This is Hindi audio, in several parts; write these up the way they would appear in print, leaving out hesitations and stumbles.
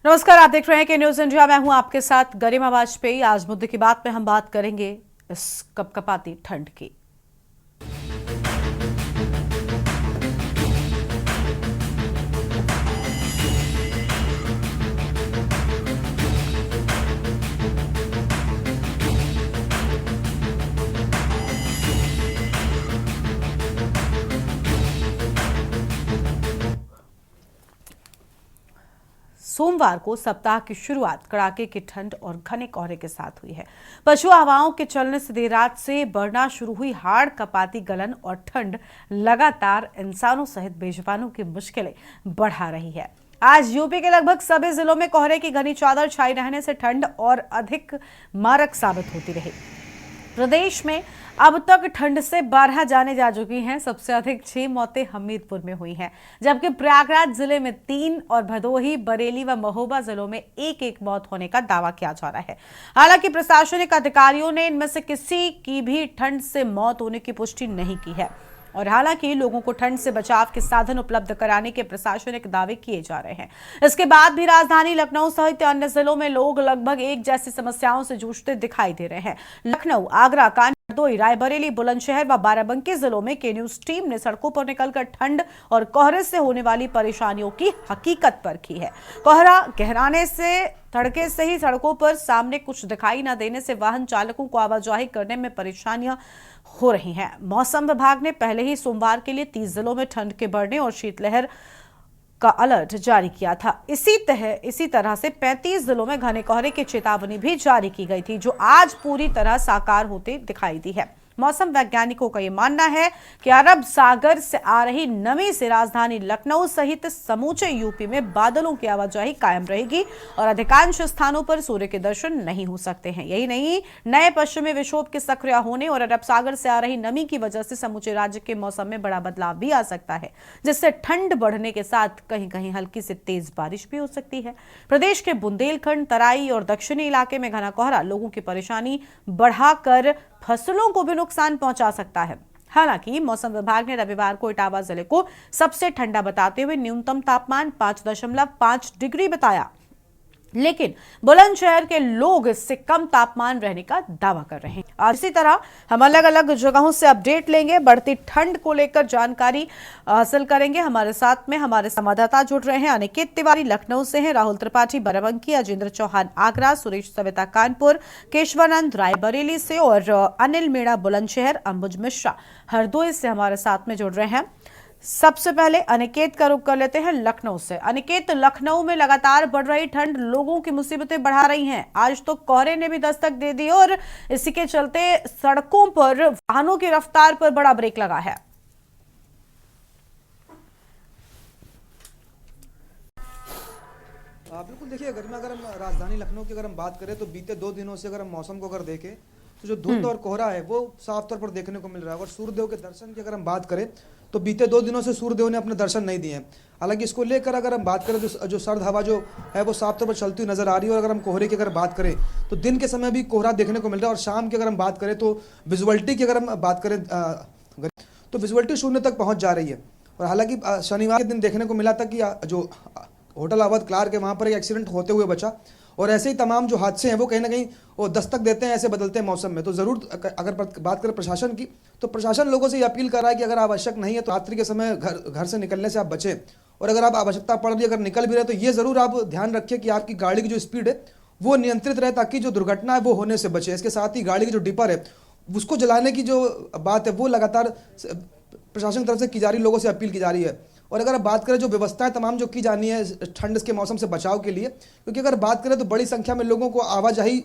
नमस्कार, आप देख रहे हैं कि न्यूज इंडिया। मैं हूं आपके साथ गरिमा वाजपेयी। आज मुद्दे की बात में हम बात करेंगे इस कपकपाती ठंड की। सोमवार को सप्ताह की शुरुआत कड़ाके की ठंड और घने कोहरे के साथ हुई है। पछुआ हवाओं के चलने से देर रात से बढ़ना शुरू हुई हाड़ कपाती गलन और ठंड लगातार इंसानों सहित बेजुबानों की मुश्किलें बढ़ा रही है। आज यूपी के लगभग सभी जिलों में कोहरे की घनी चादर छाई रहने से ठंड और अधिक मारक साबित होती रही। प्रदेश में अब तक ठंड से 12 जाने जा चुकी हैं। सबसे अधिक 6 मौतें हमीरपुर में हुई हैं, जबकि प्रयागराज जिले में 3 और भदोही, बरेली व महोबा जिलों में एक मौत होने का दावा किया जा रहा है। हालांकि प्रशासनिक अधिकारियों ने इनमें से किसी की भी ठंड से मौत होने की पुष्टि नहीं की है। और हालांकि लोगों को ठंड से बचाव के साधन उपलब्ध कराने के प्रशासनिक दावे किए जा रहे हैं। इसके बाद भी राजधानी लखनऊ सहित अन्य जिलों में लोग लगभग एक जैसी समस्याओं से जूझते दिखाई दे रहे हैं। लखनऊ, आगरा, कानपुर, हरदोई, रायबरेली, बुलंदशहर व बाराबंकी जिलों में के न्यूज टीम ने सड़कों पर निकलकर ठंड और कोहरे से होने वाली परेशानियों की हकीकत परखी है। कोहरा गहराने से तड़के से ही सड़कों पर सामने कुछ दिखाई न देने से वाहन चालकों को आवाजाही करने में परेशानियां हो रही हैं। मौसम विभाग ने पहले ही सोमवार के लिए 30 जिलों में ठंड के बढ़ने और शीतलहर का अलर्ट जारी किया था। इसी तरह से 35 जिलों में घने कोहरे की चेतावनी भी जारी की गई थी, जो आज पूरी तरह साकार होते दिखाई दी है। मौसम वैज्ञानिकों का यह मानना है कि अरब सागर से आ रही नमी से राजधानी लखनऊ सहित समूचे यूपी में बादलों की आवाजाही कायम रहेगी और अधिकांश स्थानों पर सूर्य के दर्शन नहीं हो सकते हैं। यही नहीं, नए पश्चिमी विक्षोभ के सक्रिय होने और अरब सागर से आ रही नमी की वजह से समूचे राज्य के मौसम में बड़ा बदलाव भी आ सकता है, जिससे ठंड बढ़ने के साथ कहीं कहीं हल्की से तेज बारिश भी हो सकती है। प्रदेश के बुंदेलखंड, तराई और दक्षिणी इलाके में घना कोहरा लोगों की परेशानी बढ़ाकर फसलों को भी नुकसान पहुंचा सकता है। हालांकि मौसम विभाग ने रविवार को इटावा जिले को सबसे ठंडा बताते हुए न्यूनतम तापमान 5.5 डिग्री बताया, लेकिन बुलंदशहर के लोग इससे कम तापमान रहने का दावा कर रहे हैं। आज इसी तरह हम अलग अलग जगहों से अपडेट लेंगे, बढ़ती ठंड को लेकर जानकारी हासिल करेंगे। हमारे साथ में हमारे संवाददाता जुड़ रहे हैं। अनिकेत तिवारी लखनऊ से हैं, राहुल त्रिपाठी बाराबंकी, अजेंद्र चौहान आगरा, सुरेश सविता कानपुर, केशवानंद रायबरेली से और अनिल मीणा बुलंदशहर, अंबुज मिश्रा हरदोई से हमारे साथ में जुड़ रहे हैं। सबसे पहले अनिकेत का रुख कर लेते हैं लखनऊ से। अनिकेत, लखनऊ में लगातार बढ़ रही ठंड लोगों की मुसीबतें बढ़ा रही हैं। आज तो कोहरे ने भी दस्तक दे दी और इसी के चलते सड़कों पर वाहनों की रफ्तार पर बड़ा ब्रेक लगा है। बिल्कुल, देखिए गरिमा, अगर हम राजधानी लखनऊ की अगर हम बात करें तो बीते 2 दिनों से अगर हम मौसम को अगर देखें तो जो धुंध और कोहरा है वो साफ तौर पर देखने को मिल रहा है। और सूर्यदेव के दर्शन की अगर हम बात करें तो बीते 2 दिनों से सूर्यदेव ने अपने दर्शन नहीं दिए हैं। हालांकि इसको लेकर अगर हम बात करें तो जो सर्द हवा जो है वो साफ तौर पर चलती हुई नजर आ रही है। और अगर हम कोहरे की अगर बात करें तो दिन के समय भी कोहरा देखने को मिल रहा है, और शाम की अगर हम बात करें तो विजुअलिटी की अगर हम बात करें तो विजुअलिटी 0 तक पहुंच जा रही है। और हालांकि शनिवार के दिन देखने को मिला था कि जो होटल अवध क्लार्क है वहाँ पर एक एक्सीडेंट होते हुए बचा। और ऐसे ही तमाम जो हादसे हैं वो कहीं ना कहीं वो दस्तक देते हैं ऐसे बदलते मौसम में। तो ज़रूर अगर बात करें प्रशासन की, तो प्रशासन लोगों से ये अपील कर रहा है कि अगर आवश्यक नहीं है तो रात्रि के समय घर से निकलने से आप बचें। और अगर आप आवश्यकता पड़ रही है, अगर निकल भी रहे तो ये ज़रूर आप ध्यान रखें कि आपकी गाड़ी की जो स्पीड है वो नियंत्रित रहे, ताकि जो दुर्घटना है वो होने से बचे। इसके साथ ही गाड़ी की जो डिपर है उसको जलाने की जो बात है वो लगातार प्रशासन की तरफ से की जा रही, लोगों से अपील की जा रही है। और अगर आप बात करें जो व्यवस्थाएं तमाम जो की जानी है ठंड के मौसम से बचाव के लिए, क्योंकि अगर बात करें तो बड़ी संख्या में लोगों को आवाजाही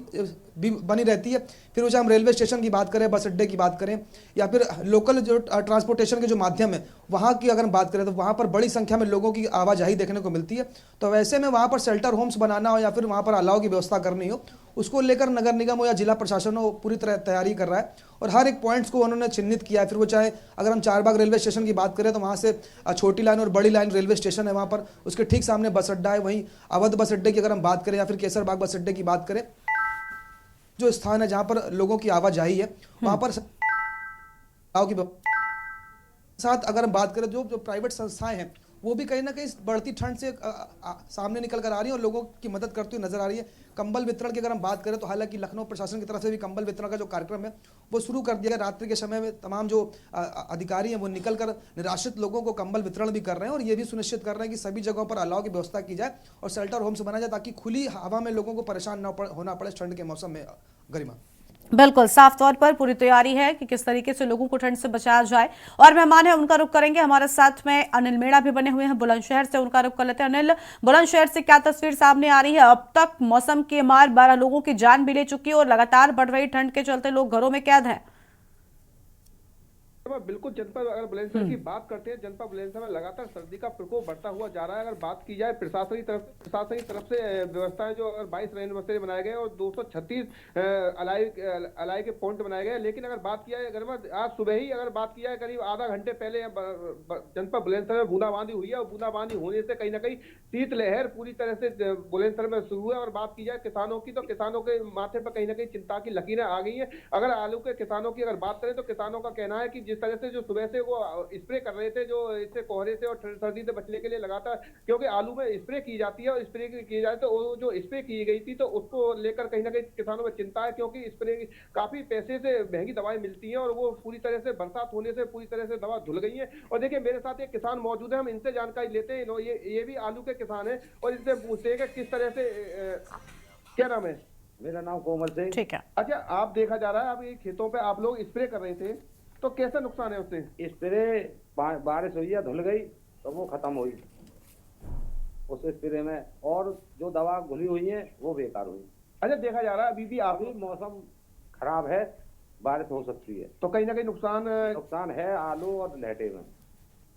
भी बनी रहती है। फिर वो चाहे हम रेलवे स्टेशन की बात करें, बस अड्डे की बात करें, या फिर लोकल जो ट्रांसपोर्टेशन के जो माध्यम है वहाँ की अगर हम बात करें तो वहाँ पर बड़ी संख्या में लोगों की आवाजाही देखने को मिलती है। तो वैसे में वहाँ पर शेल्टर होम्स बनाना हो या फिर वहाँ पर अलाव की व्यवस्था करनी हो, उसको लेकर नगर निगम हो या जिला प्रशासन हो पूरी तरह तैयारी कर रहा है। और हर एक पॉइंट्स को उन्होंने चिन्हित किया है। फिर वो चाहे अगर हम चारबाग रेलवे स्टेशन की बात करें तो वहाँ से छोटी लाइन और बड़ी लाइन रेलवे स्टेशन है, वहाँ पर उसके ठीक सामने बस अड्डा है। वहीं अवध बस अड्डे की अगर हम बात करें या फिर केसरबाग बस अड्डे की बात करें, जो स्थान है जहाँ पर लोगों की आवाजाही है वहाँ पर की साथ अगर हम बात करें जो प्राइवेट संस्थाएं हैं वो भी कहीं ना कहीं इस बढ़ती ठंड से सामने निकल कर आ रही है और लोगों की मदद करती हुई नजर आ रही है। कंबल वितरण की अगर हम बात करें तो हालांकि लखनऊ प्रशासन की तरफ से भी कंबल वितरण का जो कार्यक्रम है वो शुरू कर दिया गया। रात्रि के समय में तमाम जो अधिकारी हैं वो निकल कर निराश्रित लोगों को कंबल वितरण भी कर रहे हैं और ये भी सुनिश्चित कर रहे हैं कि सभी जगहों पर अलाव की व्यवस्था की जाए और शेल्टर होम्स बनाया जाए ताकि खुली हवा में लोगों को परेशान होना पड़े ठंड के मौसम में। गरिमा, बिल्कुल साफ तौर पर पूरी तैयारी है कि किस तरीके से लोगों को ठंड से बचाया जाए। और मेहमान है उनका रुख करेंगे, हमारे साथ में अनिल मेड़ा भी बने हुए हैं बुलंदशहर से, उनका रुख कर लेते हैं। अनिल, बुलंदशहर से क्या तस्वीर सामने आ रही है? अब तक मौसम की मार 12 लोगों की जान भी ले चुकी है और लगातार बढ़ रही ठंड के चलते लोग घरों में कैद हैं। बिल्कुल, जनपद अगर बुलंदशहर की बात करते हैं, जनपद बुलंदशहर में लगातार सर्दी का प्रकोप बढ़ता हुआ जा रहा है। अगर बात की जाए प्रशासन की तरफ से व्यवस्थाएं जो अगर 22 रेन बसेरे बनाए गए और 236 अलाई के पॉइंट बनाए गए, लेकिन अगर बात किया जाए अगर आज सुबह ही अगर बात की जाए करीब आधा घंटे पहले जनपद बुलंदशहर में बूंदाबांदी हुई है और बूंदाबांदी होने से कहीं ना कहीं शीतलहर पूरी तरह से बुलंदशहर में शुरू है। और बात की जाए किसानों की, तो किसानों के माथे पर कहीं ना कहीं चिंता की लकीरें आ गई है। अगर आलू के किसानों की अगर बात करें तो किसानों का कहना है कि जिस तरह से जो सुबह से वो स्प्रे कर रहे थे, जो इससे कोहरे से और सर्दी से बचने के लिए लगातार, क्योंकि आलू में स्प्रे की जाती है और स्प्रे की जाए तो वो जो स्प्रे की गई थी तो उसको लेकर कहीं ना कहीं किसानों में चिंता है, क्योंकि स्प्रे काफी पैसे से महंगी दवाएं मिलती हैं और वो पूरी तरह से बरसात होने से पूरी तरह से दवा धुल गई है। और देखिए मेरे साथ एक किसान मौजूद है, हम इनसे जानकारी लेते हैं। ये भी आलू के किसान है और इनसे पूछते हैं कि किस तरह से क्या नाम है? मेरा नाम कोमल सिंह। ठीक है। अच्छा, आप देखा जा रहा है, अब ये खेतों पे आप लोग स्प्रे कर रहे थे तो कैसा नुकसान है उससे? स्प्रे बारिश हुई है, धुल गई तो वो खत्म हुई उस स्प्रे में, और जो दवा घुली हुई है वो बेकार हुई। अच्छा, देखा जा रहा है अभी भी अभी मौसम खराब है, बारिश हो सकती है तो कहीं ना कहीं नुकसान है आलू और लहटे में।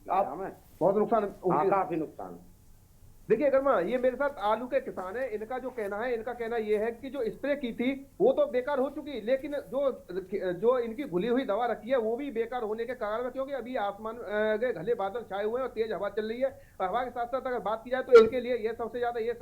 हमें बहुत नुकसान, काफी नुकसान। देखिए अगर ये मेरे साथ आलू के किसान है, इनका कहना ये है कि जो स्प्रे की थी वो तो बेकार हो चुकी, लेकिन जो इनकी घुली हुई दवा रखी है वो भी बेकार होने के कारण है, क्योंकि अभी आसमान के घने बादल छाए हुए हैं और तेज हवा चल रही है। हवा के साथ साथ अगर बात की जाए तो इनके लिए ये सबसे ज्यादा ये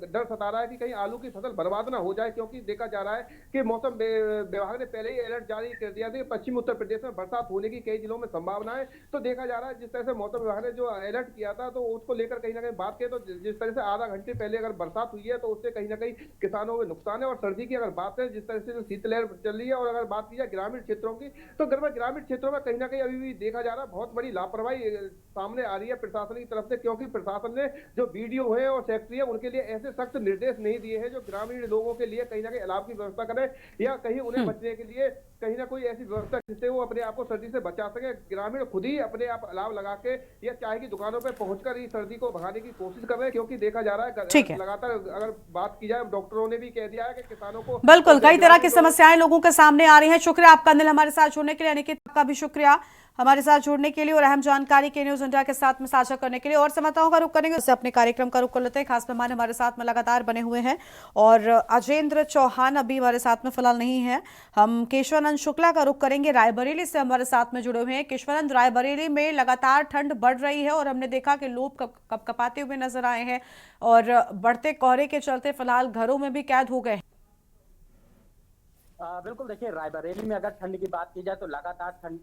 डर सता रहा है कि कहीं आलू की फसल बर्बाद ना हो जाए, क्योंकि देखा जा रहा है कि मौसम विभाग ने पहले ही अलर्ट जारी कर दिया था कि पश्चिमी उत्तर प्रदेश में बरसात होने की कई जिलों में संभावना है। तो देखा जा रहा है जिस तरह से मौसम विभाग ने जो अलर्ट किया था तो उसको लेकर कहीं ना कहीं बात करें तो जिस तरह से आधा घंटे पहले अगर बरसात हुई है तो उससे कहीं ना कहीं किसानों में नुकसान है। और सर्दी की अगर बात करें, जिस तरह से शीतलहर चल रही है, और अगर बात की जाए ग्रामीण क्षेत्रों की, तो ग्रामीण क्षेत्रों में कहीं ना कहीं अभी भी देखा जा रहा है बहुत बड़ी लापरवाही सामने आ रही है प्रशासन की तरफ से, क्योंकि प्रशासन ने जो बीडीओ है और सेक्रेटरी है उनके लिए ऐसे सख्त निर्देश नहीं दिए हैं जो ग्रामीण लोगों के लिए कहीं ना कहीं अलाव की व्यवस्था करें या कहीं उन्हें बचने के लिए कहीं ना कोई ऐसी व्यवस्था जिससे वो अपने आप को सर्दी से बचा सके। ग्रामीण खुद ही अपने आप अलाव लगा के या चाय की दुकानों पर पहुंचकर इस सर्दी को भगाने की कोशिश कर रहे हैं, क्योंकि देखा जा रहा है लगातार अगर बात की जाए डॉक्टरों ने भी कह दिया है कि किसानों को बिल्कुल कई तरह की समस्याएं लोगों के सामने आ रही हैं। शुक्रिया आपका अनिल, हमारे साथ जुड़ने के लिए। अनिकेत, आपका भी शुक्रिया हमारे साथ जुड़ने के लिए और अहम जानकारी के न्यूज इंडिया के साथ में साझा करने के लिए। और समाचारों का रुख करेंगे, उससे अपने कार्यक्रम का रुख कर लेते हैं। खास मेहमान हमारे साथ में लगातार बने हुए हैं और अजेंद्र चौहान अभी हमारे साथ में फिलहाल नहीं है। हम केशवानंद शुक्ला का रुख करेंगे, रायबरेली से हमारे साथ में जुड़े हुए हैं। केशवानंद, रायबरेली में लगातार ठंड बढ़ रही है और हमने देखा कि लोग कपकपाते हुए नजर आए हैं और बढ़ते कोहरे के चलते फिलहाल घरों में भी कैद हो गए। बिल्कुल, देखिए रायबरेली में अगर ठंड की बात की जाए तो लगातार ठंड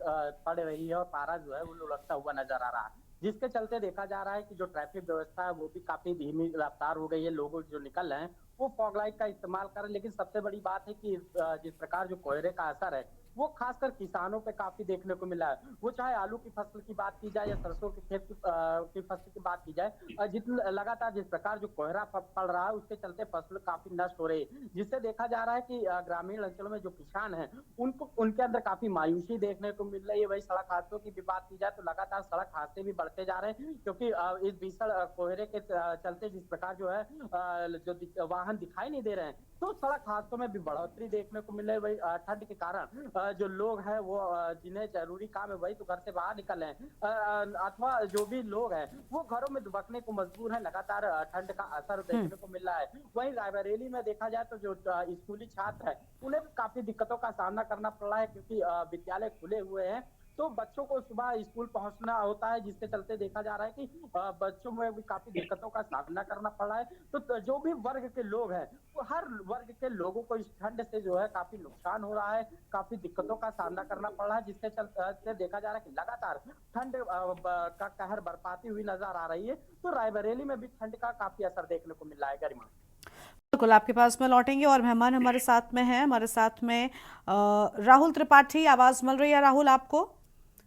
पड़ रही है और पारा जो है वो लुढ़कता हुआ नजर आ रहा है, जिसके चलते देखा जा रहा है कि जो ट्रैफिक व्यवस्था है वो भी काफी धीमी रफ्तार हो गई है। लोग जो निकल रहे हैं वो फॉग लाइट का इस्तेमाल करें, लेकिन सबसे बड़ी बात है कि जिस प्रकार जो कोहरे का असर है वो खासकर किसानों पे काफी देखने को मिला है। वो चाहे आलू की फसल की बात की जाए या सरसों के खेत की फसल की बात की जाए, जितना लगातार जिस प्रकार जो कोहरा पड़ रहा है उसके चलते फसल काफी नष्ट हो रही है, जिससे देखा जा रहा है कि ग्रामीण अंचलों में जो किसान हैं उनके अंदर काफी मायूसी देखने को मिल रही है। वही सड़क हादसों की भी बात की जाए तो लगातार सड़क हादसे भी बढ़ते जा रहे हैं, क्योंकि इस भीषण कोहरे के चलते जिस प्रकार जो है जो वाहन दिखाई नहीं दे रहे हैं, तो सड़क हादसों में भी बढ़ोतरी देखने को मिल रही है। वही ठंड के कारण जो लोग हैं वो जिन्हें जरूरी काम है वही तो घर से बाहर निकल रहे हैं, अथवा जो भी लोग हैं वो घरों में दुबकने को मजबूर है। लगातार ठंड का असर देखने को मिल रहा है। वहीं रायबरेली में देखा जाए तो जो स्कूली छात्र है उन्हें भी काफी दिक्कतों का सामना करना पड़ रहा है, क्योंकि विद्यालय खुले हुए हैं तो बच्चों को सुबह स्कूल पहुंचना होता है, जिसके चलते देखा जा रहा है कि बच्चों में भी काफी दिक्कतों का सामना करना पड़ रहा है। तो जो भी वर्ग के लोग हैं, वो हर वर्ग के लोगों को इस ठंड से जो है काफी नुकसान हो रहा है, काफी दिक्कतों का सामना करना पड़ रहा है, जिसके चलते देखा जा रहा है कि लगातार ठंड का कहर बरपाती हुई नजर आ रही है। तो रायबरेली में भी ठंड का काफी असर देखने को मिल रहा है। गरिमा, बिल्कुल आपके पास में लौटेंगे और मेहमान हमारे साथ में हैं, हमारे साथ में राहुल त्रिपाठी। आवाज मिल रही है राहुल आपको?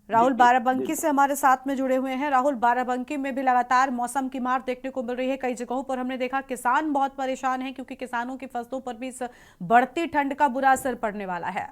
राहुल बाराबंकी से हमारे साथ में जुड़े हुए हैं। राहुल, बाराबंकी में भी लगातार मौसम की मार देखने को मिल रही है। कई जगहों पर हमने देखा किसान बहुत परेशान हैं क्योंकि किसानों की फसलों पर भी इस बढ़ती ठंड का बुरा असर पड़ने वाला है।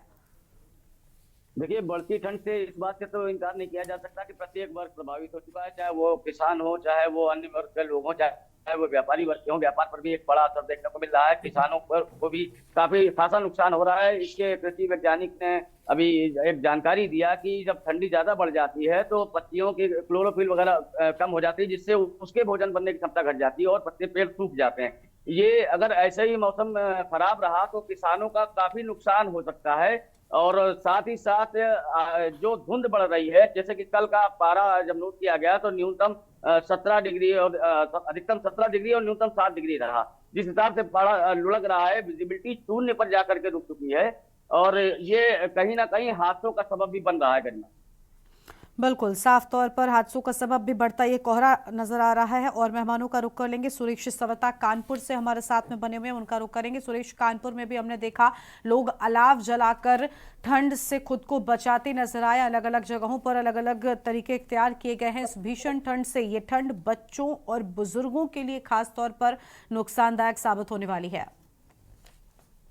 देखिए, बढ़ती ठंड से इस बात से तो इनकार नहीं किया जा सकता कि प्रत्येक वर्ग प्रभावित हो चुका है, चाहे वो किसान हो, चाहे वो अन्य वर्ग के लोग हो, चाहे वो व्यापारी वर्ग के हो। व्यापार पर भी एक बड़ा असर देखने को मिल रहा है। किसानों पर को भी काफी खासा नुकसान हो रहा है। इसके कृषि वैज्ञानिक ने अभी एक जानकारी दिया कि जब ठंडी ज्यादा बढ़ जाती है तो पत्तियों की क्लोरोफिल वगैरह कम हो जाती है, जिससे उसके भोजन बनने की क्षमता घट जाती है और पत्ते पेड़ सूख जाते हैं। ये अगर ऐसे ही मौसम खराब रहा तो किसानों का काफी नुकसान हो सकता है। और साथ ही साथ जो धुंध बढ़ रही है, जैसे कि कल का पारा जब नोट किया गया तो न्यूनतम 17 डिग्री और अधिकतम 17 डिग्री और न्यूनतम 7 डिग्री रहा। जिस हिसाब से पारा लुढ़क रहा है, विजिबिलिटी शून्य पर जाकर के रुक चुकी है और ये कहीं ना कहीं हादसों का सबब भी बन रहा है। गरिमा, बिल्कुल साफ तौर पर हादसों का सबब भी बढ़ता ये कोहरा नजर आ रहा है। और मेहमानों का रुख कर लेंगे। सुरेश सवता कानपुर से हमारे साथ में बने हुए हैं, उनका रुख करेंगे। सुरेश, कानपुर में भी हमने देखा लोग अलाव जलाकर ठंड से खुद को बचाते नजर आए। अलग अलग जगहों पर अलग अलग तरीके इख्तियार किए गए हैं इस भीषण ठंड से। ये ठंड बच्चों और बुजुर्गों के लिए खास तौर पर नुकसानदायक साबित होने वाली है।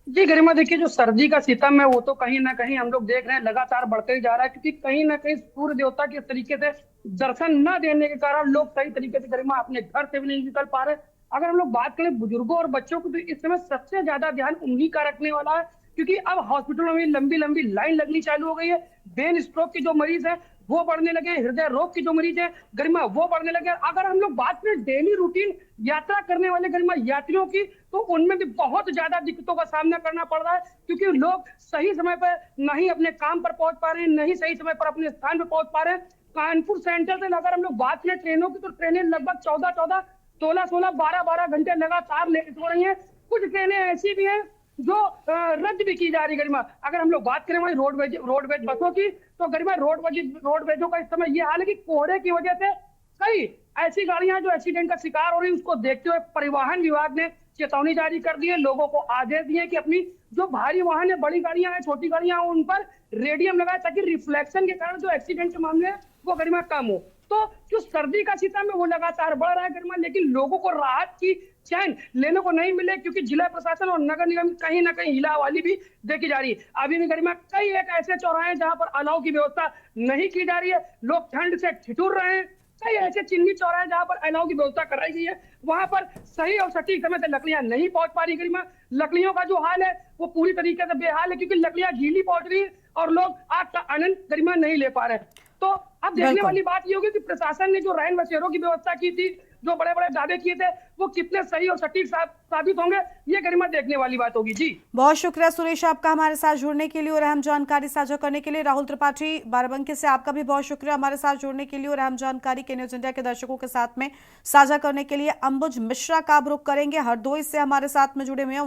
जी गरिमा, देखिए जो सर्दी का सितम है वो तो कहीं ना कहीं हम लोग देख रहे हैं लगातार बढ़ते ही जा रहा है, क्योंकि कहीं ना कहीं सूर्य देवता के तरीके से दर्शन न देने के कारण लोग सही तरीके से गरिमा अपने घर से भी नहीं निकल पा रहे। अगर हम लोग बात करें बुजुर्गों और बच्चों को, तो इस समय सबसे ज्यादा ध्यान उन्हीं का रखने वाला है, क्योंकि अब हॉस्पिटलों में लंबी लंबी लाइन लगनी चालू हो गई है। ब्रेन स्ट्रोक के जो मरीज है वो बढ़ने लगे, हृदय रोग की जो मरीज है गरिमा वो बढ़ने लगे। अगर हम लोग बात करें डेली रूटीन यात्रा करने वाले गरिमा यात्रियों की, तो उनमें भी बहुत ज्यादा दिक्कतों का सामना करना पड़ रहा है, क्योंकि लोग सही समय पर नहीं अपने काम पर पहुंच पा रहे हैं, नहीं सही समय पर अपने स्थान पर पहुंच पा रहे हैं। कानपुर सेंट्रल से अगर हम लोग बात करें ट्रेनों की, तो ट्रेनें लगभग 14-14, 16-16, 12-12 घंटे लगातार लेट हो रही है। कुछ ट्रेनें ऐसी भी हैं जो रद्द भी की जा रही है गरिमा। अगर हम लोग बात करें वही रोडवेज बसों की, तो गरिमा रोडवेजों का इस समय ये हाल है कि कोहरे की वजह से कई ऐसी गाड़ियां जो एक्सीडेंट का शिकार हो रही है, उसको देखते हुए परिवहन विभाग ने चेतावनी जारी कर दी है। लोगों को आदेश दिए कि अपनी जो भारी वाहन है, बड़ी गाड़ियां हैं, छोटी गाड़ियां हैं, उन पर रेडियम लगाए, ताकि रिफ्लेक्शन के कारण जो एक्सीडेंट के मामले हैं वो गरिमा कम हो। तो जो सर्दी का सितम है वो लगातार बढ़ रहा है गरिमा, लेकिन लोगों को राहत की चैन लेने को नहीं मिले, क्योंकि जिला प्रशासन और नगर निगम कहीं ना कहीं हिलावाली भी देखी जा रही है। अभी भी गरिमा कई एक ऐसे चौराहे जहां पर अलाव की व्यवस्था नहीं की जा रही है, लोग ठंड से ठिठुर रहे हैं। कई ऐसे चिन्हित चौराहे जहां पर अलाव की व्यवस्था कराई गई है, वहां पर सही और सटीक समय से लकड़ियां नहीं पहुंच पा रही गरिमा। लकड़ियों का जो हाल है वो पूरी तरीके से बेहाल है, क्योंकि लकड़ियां गीली पहुंच रही है और लोग आग का आनंद गरिमा नहीं ले पा रहे। तो अब देखने वाली बात ये होगी कि प्रशासन ने जो रैन बसेरों की व्यवस्था की थी, जो बड़े बड़े दावे किए थे, वो कितने सही और सटीक साबित होंगे, ये गरिमा देखने वाली बात होगी। जी बहुत शुक्रिया सुरेश आपका हमारे साथ जुड़ने के लिए और अहम जानकारी साझा करने के लिए। राहुल त्रिपाठी बाराबंकी से आपका भी बहुत शुक्रिया हमारे साथ जुड़ने के लिए और अहम जानकारी के न्यूज इंडिया के दर्शकों के साथ में साझा करने के लिए। अंबुज मिश्रा का अब रुख करेंगे, हरदोई से हमारे साथ में जुड़े हुए हैं।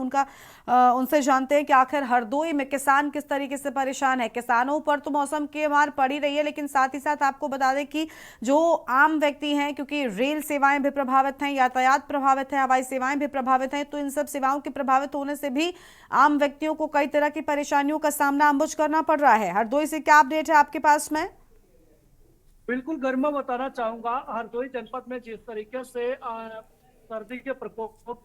उनसे जानते हैं कि आखिर हरदोई में किसान किस तरीके से परेशान है। किसानों पर तो मौसम की मार पड़ी रही है, लेकिन साथ ही साथ आपको बता दें कि जो आम व्यक्ति हैं, क्योंकि रेल सेवाएं भी प्रभावित हैं, यातायात प्रभावित है, हवाई सेवाएं भी प्रभावित हैं, तो इन सब सेवाओं के प्रभावित होने से भी आम व्यक्तियों को कई तरह की परेशानियों का सामना अंबुज करना पड़ रहा है। हरदोई से क्या अपडेट है आपके पास में? बिल्कुल गरिमा, बताना चाहूंगा हरदोई जनपद में जिस तरीके से सर्दी के प्रकोप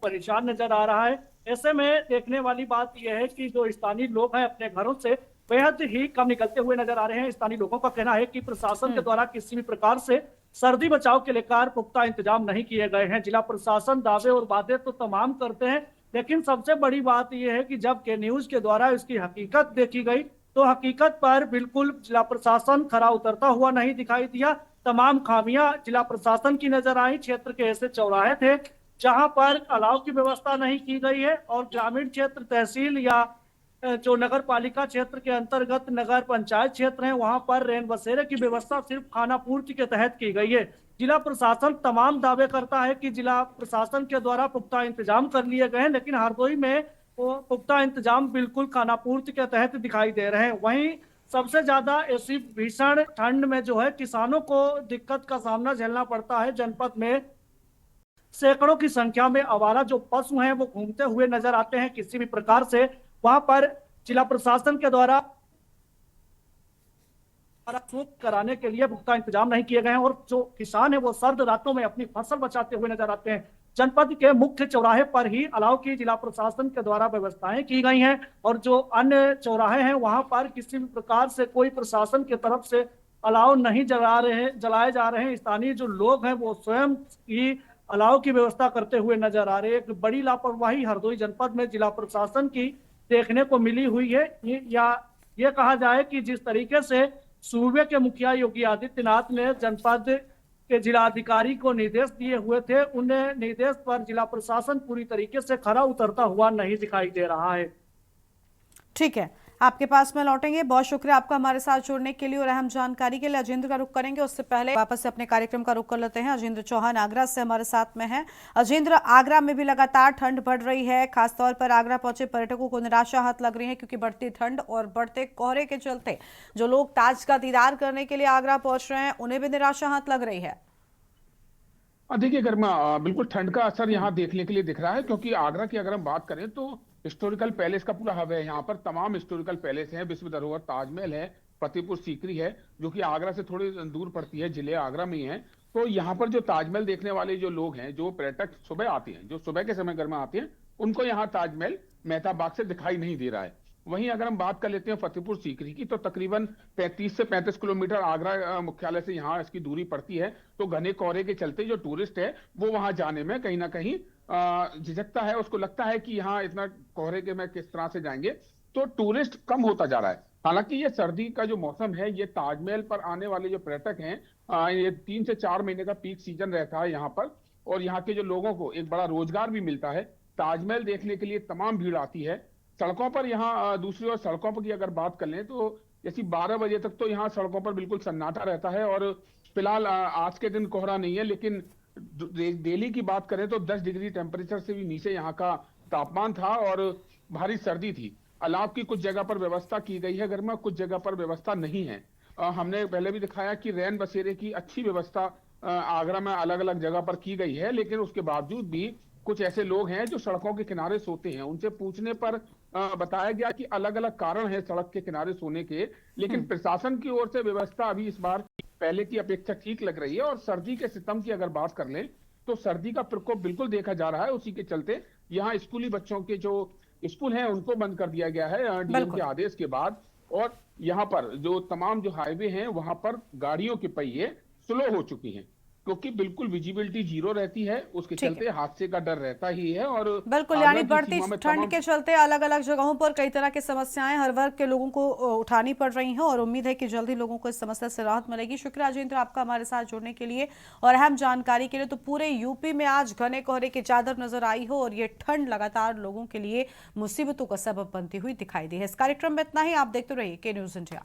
परेशान नजर आ रहा है, ऐसे में देखने वाली बात यह है कि जो स्थानीय लोग हैं अपने घरों से बेहद ही कम निकलते हुए नजर आ रहे हैं। स्थानीय लोगों का कहना है कि प्रशासन के द्वारा किसी भी प्रकार से सर्दी बचाव के लेकर पुख्ता इंतजाम नहीं किए गए हैं। जिला प्रशासन दावे और वादे तो तमाम करते हैं, लेकिन सबसे बड़ी बात यह है कि जब के न्यूज के द्वारा इसकी हकीकत देखी गई तो हकीकत पर बिल्कुल जिला प्रशासन खरा उतरता हुआ नहीं दिखाई दिया। तमाम खामियां जिला प्रशासन की नजर आई। क्षेत्र के ऐसे चौराहे थे जहां पर अलाव की व्यवस्था नहीं की गई है और ग्रामीण क्षेत्र तहसील या जो नगर पालिका क्षेत्र के अंतर्गत नगर पंचायत क्षेत्र है, वहां पर रैन बसेरे की व्यवस्था सिर्फ खाना पूर्ति के तहत की गई है। जिला प्रशासन तमाम दावे करता है कि जिला प्रशासन के द्वारा पुख्ता इंतजाम कर लिए गए हैं, लेकिन हरदोई में वो पुख्ता इंतजाम बिल्कुल खाना पूर्ति के तहत दिखाई दे रहे हैं। वहीं सबसे ज्यादा ऐसी भीषण ठंड में जो है किसानों को दिक्कत का सामना झेलना पड़ता है। जनपद में सैकड़ों की संख्या में आवारा जो पशु हैं वो घूमते हुए नजर आते हैं। किसी भी प्रकार से वहां पर जिला प्रशासन के द्वारा कराने के लिए पुख्ता इंतजाम नहीं किए गए हैं और जो किसान है वो सर्द रातों में अपनी फसल बचाते हुए नजर आते हैं। जनपद के मुख्य चौराहे पर ही अलाव की जिला प्रशासन के द्वारा व्यवस्थाएं की गई हैं और जो अन्य चौराहे हैं वहां पर किसी भी प्रकार से कोई प्रशासन की तरफ से अलाव नहीं जलाए जा रहे हैं। स्थानीय जो लोग हैं वो स्वयं ही अलाव की व्यवस्था करते हुए नजर आ रहे हैं। एक बड़ी लापरवाही हरदोई जनपद में जिला प्रशासन की देखने को मिली हुई है। या ये कहा जाए कि जिस तरीके से सूबे के मुखिया योगी आदित्यनाथ ने जनपद के जिलाधिकारी को निर्देश दिए हुए थे, उन्हें निर्देश पर जिला प्रशासन पूरी तरीके से खरा उतरता हुआ नहीं दिखाई दे रहा है। ठीक है, आपके पास में लौटेंगे। बहुत शुक्रिया आपका हमारे साथ जुड़ने के लिए और अहम जानकारी के लिए। अजेंद्र का रुख करेंगे, उससे पहले वापस से अपने कार्यक्रम का रुख कर लेते हैं। अजेंद्र चौहान आगरा से हमारे साथ में हैं। अजेंद्र, आगरा में भी लगातार ठंड बढ़ रही है, खासतौर पर आगरा पहुंचे पर्यटकों को निराशा हाथ लग रही है क्योंकि बढ़ती ठंड और बढ़ते कोहरे के चलते जो लोग ताज का दीदार करने के लिए आगरा पहुंच रहे हैं उन्हें भी निराशा हाथ लग रही है। देखिए गरिमा, बिल्कुल ठंड का असर यहाँ देखने के लिए दिख रहा है क्योंकि आगरा की अगर हम बात करें तो हिस्टोरिकल पैलेस का पूरा हब है। यहाँ पर तमाम हिस्टोरिकल पैलेस हैं, विश्व धरोहर ताजमहल है, फतेहपुर सीकरी है जो कि आगरा से थोड़ी दूर पड़ती है, जिले आगरा में ही है। तो यहाँ पर जो ताजमहल देखने वाले जो लोग हैं, जो पर्यटक सुबह आते हैं, जो सुबह के समय गर्मा आते हैं, उनको यहाँ ताजमहल मेहता बाग से दिखाई नहीं दे रहा है। वहीं अगर हम बात कर लेते हैं फतेहपुर सीकरी की तो तकरीबन 35 से 35 किलोमीटर आगरा मुख्यालय से यहाँ इसकी दूरी पड़ती है। तो घने कोहरे के चलते जो टूरिस्ट है वो वहां जाने में कहीं ना कहीं झिझकता है, उसको लगता है कि यहाँ इतना कोहरे के में किस तरह से जाएंगे, तो टूरिस्ट कम होता जा रहा है। हालांकि ये सर्दी का जो मौसम है, ये ताजमहल पर आने वाले जो पर्यटक हैं, ये 3 से 4 महीने का पीक सीजन रहता है यहाँ पर और यहाँ के जो लोगों को एक बड़ा रोजगार भी मिलता है। ताजमहल देखने के लिए तमाम भीड़ आती है। सड़कों पर यहाँ दूसरी ओर सड़कों पर की अगर बात कर लें तो जैसी 12 बजे तक तो यहाँ सड़कों पर बिल्कुल सन्नाटा रहता है और फिलहाल आज के दिन कोहरा नहीं है, लेकिन दिल्ली की बात करें तो 10 डिग्री टेम्परेचर से भी नीचे यहाँ का तापमान था और भारी सर्दी थी। अलाव की कुछ जगह पर व्यवस्था की गई है गर्मा, कुछ जगह पर व्यवस्था नहीं है। हमने पहले भी दिखाया कि रैन बसेरे की अच्छी व्यवस्था आगरा में अलग अलग जगह पर की गई है, लेकिन उसके बावजूद भी कुछ ऐसे लोग हैं जो सड़कों के किनारे सोते हैं। उनसे पूछने पर बताया गया कि अलग अलग कारण है सड़क के किनारे सोने के, लेकिन प्रशासन की ओर से व्यवस्था अभी इस बार पहले की अपेक्षा ठीक लग रही है। और सर्दी के सितम की अगर बात कर लें तो सर्दी का प्रकोप बिल्कुल देखा जा रहा है। उसी के चलते यहाँ स्कूली बच्चों के जो स्कूल हैं उनको बंद कर दिया गया है डीएम के आदेश के बाद। और यहाँ पर जो तमाम जो हाईवे हैं वहां पर गाड़ियों के पहिए स्लो हो चुकी हैं क्योंकि बिल्कुल विजिबिलिटी जीरो रहती है, उसके चलते हादसे का डर रहता ही है। और बिल्कुल, यानी बढ़ती ठंड के चलते अलग अलग जगहों पर कई तरह की समस्याएं हर वर्ग के लोगों को उठानी पड़ रही हैं और उम्मीद है कि जल्द ही लोगों को इस समस्या से राहत मिलेगी। शुक्रिया अजेंद्र आपका हमारे साथ जुड़ने के लिए और अहम जानकारी के लिए। तो पूरे यूपी में आज घने कोहरे की चादर नजर आई हो और ये ठंड लगातार लोगों के लिए मुसीबतों का सबब बनती हुई दिखाई दी है। इस कार्यक्रम में इतना ही। आप देखते रहिए के न्यूज़ इंडिया।